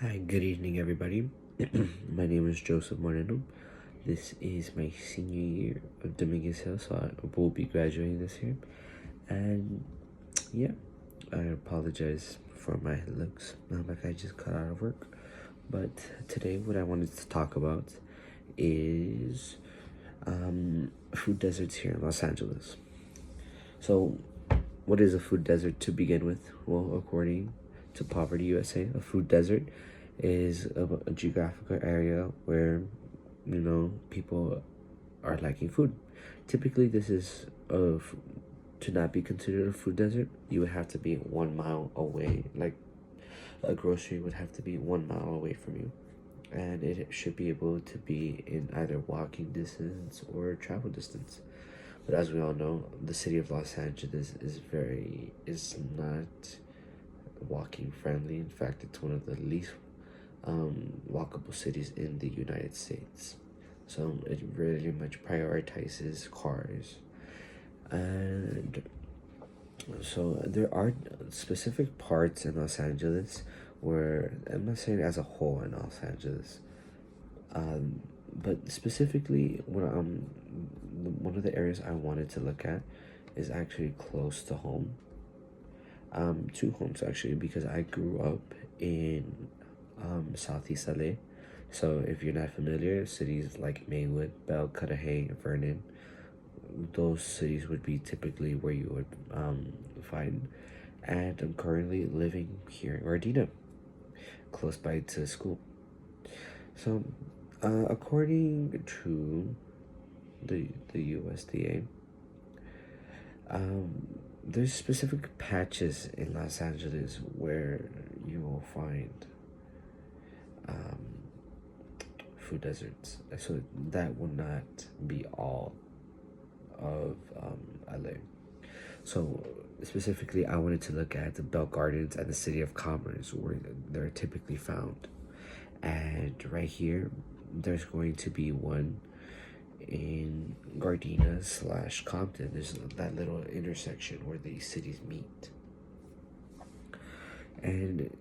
Hi, good evening, everybody. My name is Joseph Moreno. This is my senior year of Dominguez Hill, so I will be graduating this year. And yeah, I apologize for my looks. Not like I just got out of work. But today, what I wanted to talk about is food deserts here in Los Angeles. So, what is a food desert to begin with? Well, according to Poverty USA, a food desert is a geographical area where people are lacking food. Typically, this is of to not be considered a food desert. You would have to be 1 mile away. Like a grocery would have to be 1 mile away from you, and it should be able to be in either walking distance or travel distance. But as we all know, the city of Los Angeles is not walking friendly. In fact, it's one of the least walkable cities in the United States. So it really much prioritizes cars. And so there are specific parts in Los Angeles where, I'm not saying as a whole in Los Angeles, but specifically one of the areas I wanted to look at is actually close to home. Two homes actually, because I grew up in Southeast LA. So if you're not familiar, cities like Maywood, Bell, Cudahy, Vernon, those cities would be typically where you would find. And I'm currently living here in Gardena, close by to school. So, according to the USDA, there's specific patches in Los Angeles where you will find food deserts. So that will not be all of LA. So specifically, I wanted to look at the Bell Gardens and the City of Commerce, where they're typically found. And right here, there's going to be one in Gardena / Compton. There's that little intersection where these cities meet. And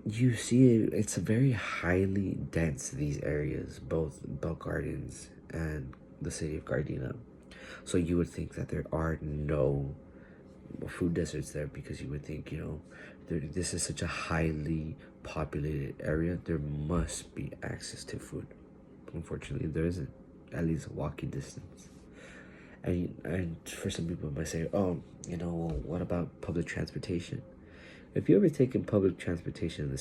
you see it's a very highly dense, these areas, both Bell Gardens and the city of Gardena. So you would think that there are no food deserts there, because you would think, this is such a highly populated area, there must be access to food. Unfortunately, there isn't, at least walking distance. And for some people might say, oh, what about public transportation? If you ever taken public transportation in the